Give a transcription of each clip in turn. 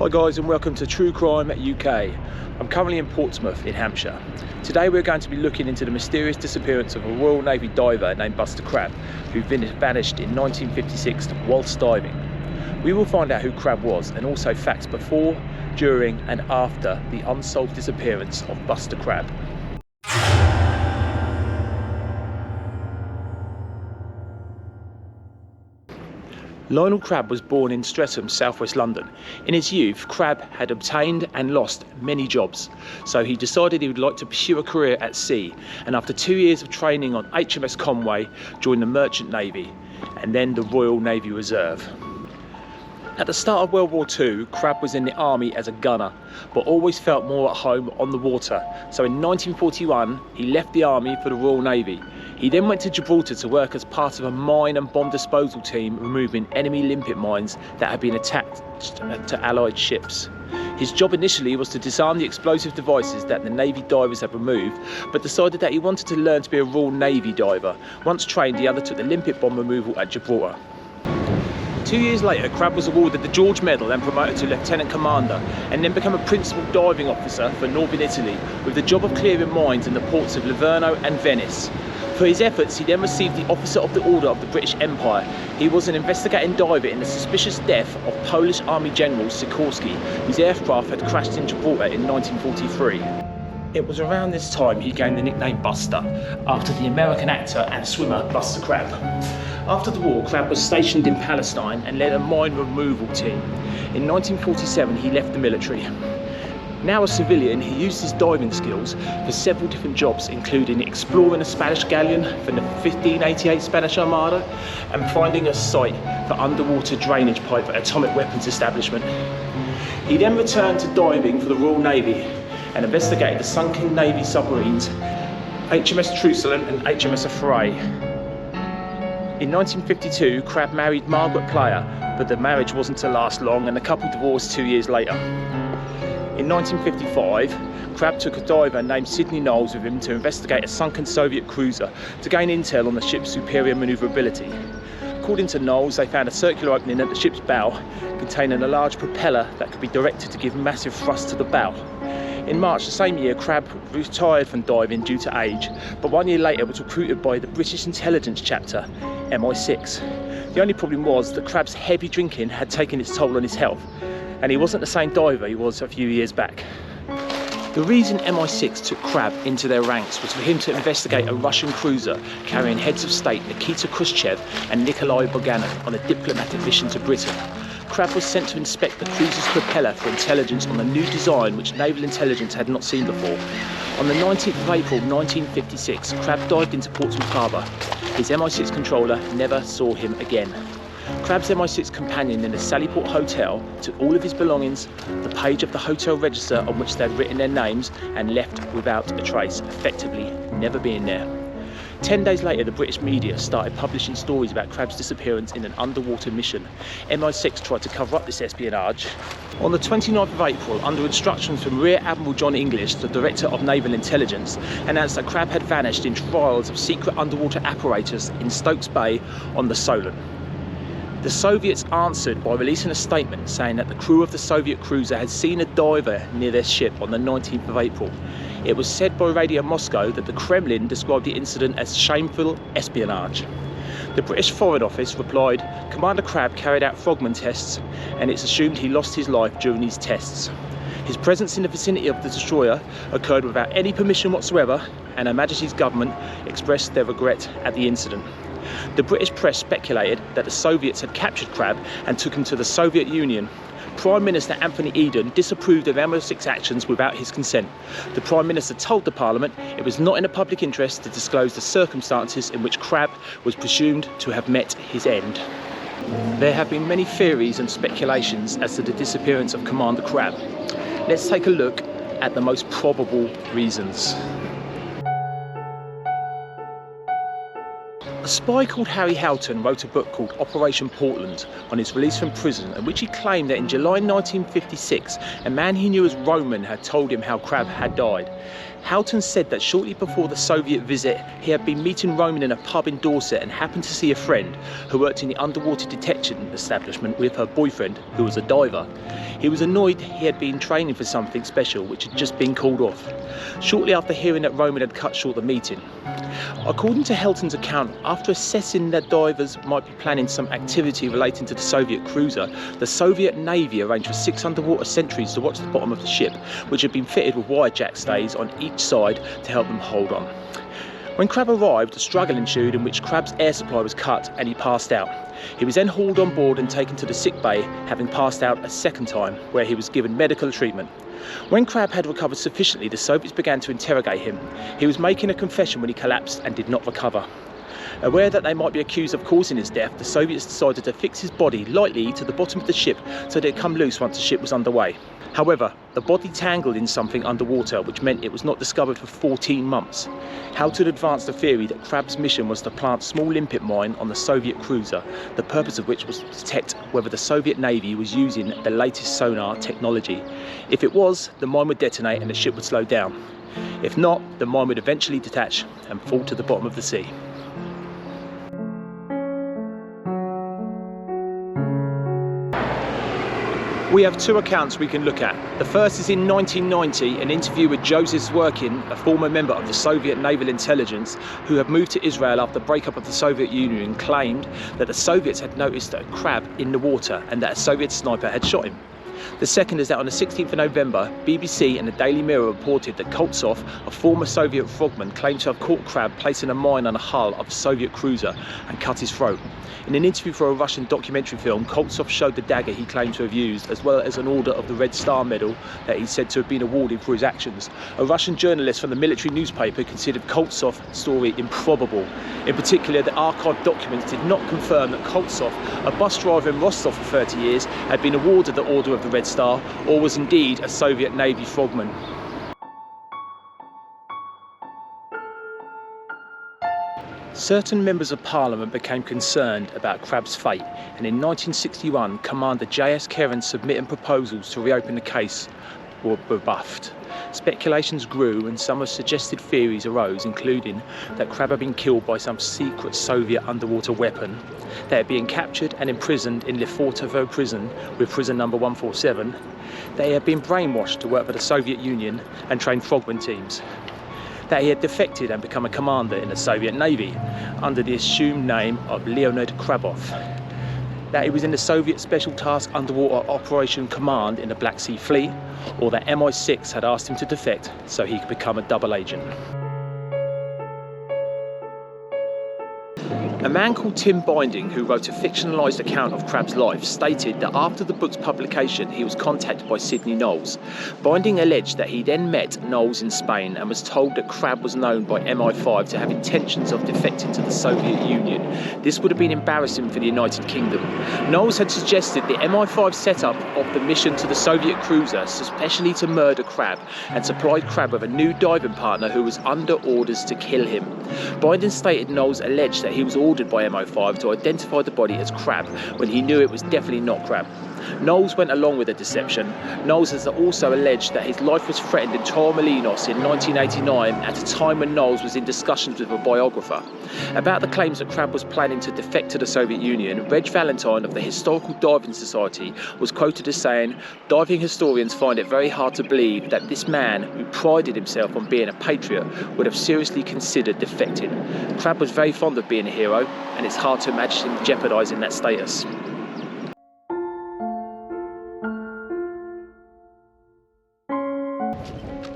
Hi guys, and welcome to True Crime UK. I'm currently in Portsmouth in Hampshire. Today we're going to be looking into the mysterious disappearance of a Royal Navy diver named Buster Crabb, who vanished in 1956 whilst diving. We will find out who Crabb was and also facts before, during and after the unsolved disappearance of Buster Crabb. Lionel Crabb was born in Streatham, southwest London. In his youth, Crabb had obtained and lost many jobs, so he decided he would like to pursue a career at sea, and after 2 years of training on HMS Conway, joined the Merchant Navy and then the Royal Navy Reserve. At the start of World War II, Crabb was in the army as a gunner, but always felt more at home on the water, so in 1941 he left the army for the Royal Navy. He then went to Gibraltar to work as part of a mine and bomb disposal team removing enemy limpet mines that had been attached to Allied ships. His job initially was to disarm the explosive devices that the Navy divers had removed, but decided that he wanted to learn to be a Royal Navy diver. Once trained, he undertook the limpet bomb removal at Gibraltar. 2 years later, Crabb was awarded the George Medal and promoted to Lieutenant Commander, and then became a Principal Diving Officer for Northern Italy, with the job of clearing mines in the ports of Livorno and Venice. For his efforts, he then received the Officer of the Order of the British Empire. He was an investigating diver in the suspicious death of Polish Army General Sikorsky, whose aircraft had crashed in Gibraltar in 1943. It was around this time he gained the nickname Buster, after the American actor and swimmer Buster Crabb. After the war, Crabb was stationed in Palestine and led a mine removal team. In 1947, he left the military. Now a civilian, he used his diving skills for several different jobs, including exploring a Spanish galleon from the 1588 Spanish Armada and finding a site for underwater drainage pipe at atomic weapons establishment. He then returned to diving for the Royal Navy and investigated the sunken Navy submarines HMS Truculent and HMS Affray. In 1952, Crabb married Margaret Player, but the marriage wasn't to last long and the couple divorced 2 years later. In 1955, Crabb took a diver named Sidney Knowles with him to investigate a sunken Soviet cruiser to gain intel on the ship's superior manoeuvrability. According to Knowles, they found a circular opening at the ship's bow containing a large propeller that could be directed to give massive thrust to the bow. In March the same year, Crabb retired from diving due to age, but 1 year later was recruited by the British Intelligence Chapter, MI6. The only problem was that Crabb's heavy drinking had taken its toll on his health, and he wasn't the same diver he was a few years back. The reason MI6 took Crabb into their ranks was for him to investigate a Russian cruiser carrying heads of state Nikita Khrushchev and Nikolai Bulganin on a diplomatic mission to Britain. Crabb was sent to inspect the cruiser's propeller for intelligence on a new design which naval intelligence had not seen before. On the 19th of April 1956, Crabb dived into Portsmouth Harbour. His MI6 controller never saw him again. Crabb's MI6 companion in the Sallyport Hotel took all of his belongings, the page of the hotel register on which they had written their names, and left without a trace, effectively never being there. 10 days later, the British media started publishing stories about Crabb's disappearance in an underwater mission. MI6 tried to cover up this espionage. On the 29th of April, under instructions from Rear Admiral John English, the Director of Naval Intelligence, announced that Crabb had vanished in trials of secret underwater apparatus in Stokes Bay on the Solent. The Soviets answered by releasing a statement saying that the crew of the Soviet cruiser had seen a diver near their ship on the 19th of April. It was said by Radio Moscow that the Kremlin described the incident as shameful espionage. The British Foreign Office replied, "Commander Crabb carried out frogman tests and it's assumed he lost his life during these tests. His presence in the vicinity of the destroyer occurred without any permission whatsoever, and Her Majesty's government expressed their regret at the incident." The British press speculated that the Soviets had captured Crabb and took him to the Soviet Union. Prime Minister Anthony Eden disapproved of MI6 actions without his consent. The Prime Minister told the Parliament it was not in the public interest to disclose the circumstances in which Crabb was presumed to have met his end. There have been many theories and speculations as to the disappearance of Commander Crabb. Let's take a look at the most probable reasons. A spy called Harry Houghton wrote a book called Operation Portland on his release from prison, in which he claimed that in July 1956 a man he knew as Roman had told him how Crabb had died. Houghton said that shortly before the Soviet visit he had been meeting Roman in a pub in Dorset and happened to see a friend who worked in the underwater detection establishment with her boyfriend, who was a diver. He was annoyed he had been training for something special which had just been called off. Shortly after hearing that Roman had cut short the meeting. According to Houghton's account, after assessing that divers might be planning some activity relating to the Soviet cruiser, the Soviet Navy arranged for 6 underwater sentries to watch the bottom of the ship, which had been fitted with wire jack stays on each side to help them hold on. When Crabb arrived, a struggle ensued in which Crabb's air supply was cut and he passed out. He was then hauled on board and taken to the sick bay, having passed out a second time, where he was given medical treatment. When Crabb had recovered sufficiently, the Soviets began to interrogate him. He was making a confession when he collapsed and did not recover. Aware that they might be accused of causing his death, the Soviets decided to fix his body lightly to the bottom of the ship so that it would come loose once the ship was underway. However, the body tangled in something underwater, which meant it was not discovered for 14 months. Houghton advanced the theory that Crabb's mission was to plant a small limpet mine on the Soviet cruiser, the purpose of which was to detect whether the Soviet Navy was using the latest sonar technology. If it was, the mine would detonate and the ship would slow down. If not, the mine would eventually detach and fall to the bottom of the sea. We have 2 accounts we can look at. The first is in 1990, an interview with Joseph Zwerkin, a former member of the Soviet Naval Intelligence who had moved to Israel after the breakup of the Soviet Union, claimed that the Soviets had noticed a Crabb in the water and that a Soviet sniper had shot him. The second is that on the 16th of November, BBC and the Daily Mirror reported that Koltsov, a former Soviet frogman, claimed to have caught Crabb placing a mine on the hull of a Soviet cruiser and cut his throat. In an interview for a Russian documentary film, Koltsov showed the dagger he claimed to have used, as well as an order of the Red Star Medal that he said to have been awarded for his actions. A Russian journalist from the military newspaper considered Koltsov's story improbable. In particular, the archived documents did not confirm that Koltsov, a bus driver in Rostov for 30 years, had been awarded the Order of the Red Star, or was indeed a Soviet Navy frogman. Certain members of parliament became concerned about Crabb's fate, and in 1961 Commander J.S. Keren submitting proposals to reopen the case were rebuffed. Speculations grew and some suggested theories arose, including that Crabb had been killed by some secret Soviet underwater weapon, that he had been captured and imprisoned in Lefortovo prison with prison number 147, that he had been brainwashed to work for the Soviet Union and train frogman teams, that he had defected and become a commander in the Soviet Navy under the assumed name of Leonid Krabbov, that he was in the Soviet Special Task Underwater Operation Command in the Black Sea Fleet, or that MI6 had asked him to defect so he could become a double agent. A man called Tim Binding, who wrote a fictionalised account of Crabb's life, stated that after the book's publication he was contacted by Sidney Knowles. Binding alleged that he then met Knowles in Spain and was told that Crabb was known by MI5 to have intentions of defecting to the Soviet Union. This would have been embarrassing for the United Kingdom. Knowles had suggested the MI5 setup of the mission to the Soviet cruiser, especially to murder Crabb, and supplied Crabb with a new diving partner who was under orders to kill him. Binding stated Knowles alleged that he was ordered by MI5 to identify the body as Crabb when he knew it was definitely not Crabb. Knowles went along with the deception. Knowles has also alleged that his life was threatened in Torremolinos in 1989 at a time when Knowles was in discussions with a biographer. About the claims that Crabb was planning to defect to the Soviet Union, Reg Valentine of the Historical Diving Society was quoted as saying, "Diving historians find it very hard to believe that this man, who prided himself on being a patriot, would have seriously considered defecting. Crabb was very fond of being a hero, and it's hard to imagine him jeopardising that status."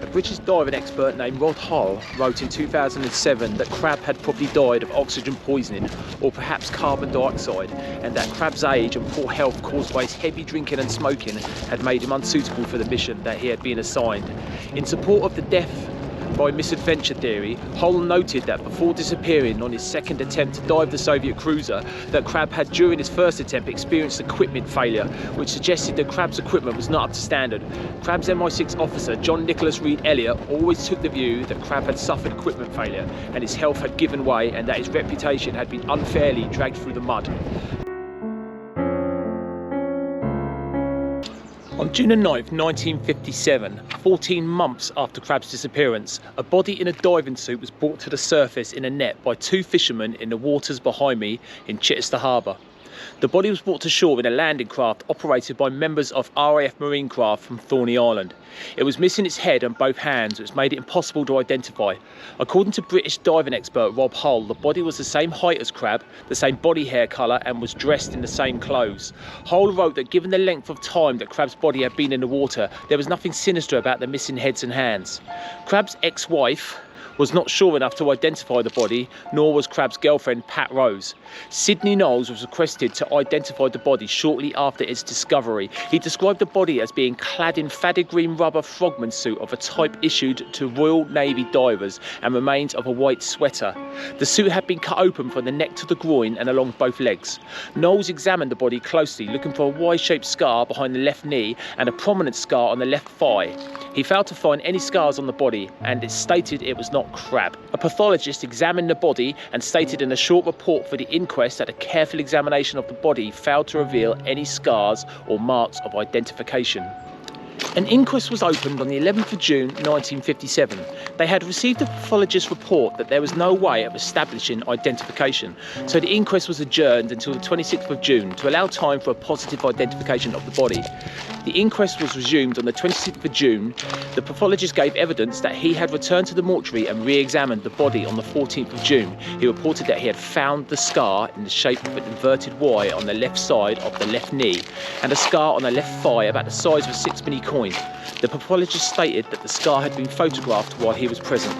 A British diving expert named Rod Hull wrote in 2007 that Crabb had probably died of oxygen poisoning or perhaps carbon dioxide, and that Crabb's age and poor health caused by his heavy drinking and smoking had made him unsuitable for the mission that he had been assigned. In support of the death by misadventure theory, Hull noted that before disappearing on his second attempt to dive the Soviet cruiser, that Crabb had during his first attempt experienced equipment failure, which suggested that Crabb's equipment was not up to standard. Crabb's MI6 officer, John Nicholas Reed Elliott, always took the view that Crabb had suffered equipment failure and his health had given way and that his reputation had been unfairly dragged through the mud. On June 9, 1957, 14 months after Crabb's disappearance, a body in a diving suit was brought to the surface in a net by two fishermen in the waters behind me in Chichester Harbour. The body was brought to shore in a landing craft operated by members of RAF Marine craft from Thorney Island. It was missing its head and both hands, which made it impossible to identify. According to British diving expert Rob Hull, the body was the same height as Crabb, the same body hair colour and was dressed in the same clothes. Hull wrote that given the length of time that Crabb's body had been in the water, there was nothing sinister about the missing heads and hands. Crabb's ex-wife was not sure enough to identify the body, nor was Crabb's girlfriend Pat Rose. Sidney Knowles was requested to identify the body shortly after its discovery. He described the body as being clad in faded green rubber frogman suit of a type issued to Royal Navy divers and remains of a white sweater. The suit had been cut open from the neck to the groin and along both legs. Knowles examined the body closely, looking for a Y-shaped scar behind the left knee and a prominent scar on the left thigh. He failed to find any scars on the body and it stated it was not Crabb. A pathologist examined the body and stated in a short report for the inquest that a careful examination of the body failed to reveal any scars or marks of identification. An inquest was opened on the 11th of June 1957. They had received a pathologist's report that there was no way of establishing identification, so the inquest was adjourned until the 26th of June to allow time for a positive identification of the body. The inquest was resumed on the 26th of June. The pathologist gave evidence that he had returned to the mortuary and re-examined the body on the 14th of June. He reported that he had found the scar in the shape of an inverted Y on the left side of the left knee and a scar on the left thigh about the size of a sixpenny coin. The pathologist stated that the scar had been photographed while he was present.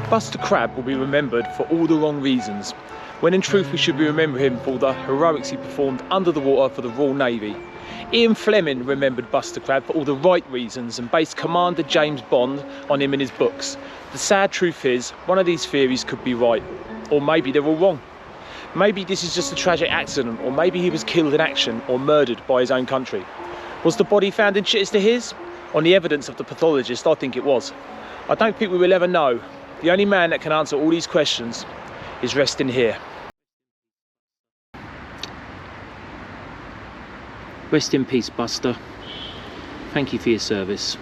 Buster Crabb will be remembered for all the wrong reasons, when in truth we should be remembering him for the heroics he performed under the water for the Royal Navy. Ian Fleming remembered Buster Crabb for all the right reasons and based Commander James Bond on him in his books. The sad truth is, one of these theories could be right, or maybe they're all wrong. Maybe this is just a tragic accident, or maybe he was killed in action or murdered by his own country. Was the body found in Chichester his? On the evidence of the pathologist, I think it was. I don't think we will ever know. The only man that can answer all these questions is resting here. Rest in peace, Buster. Thank you for your service.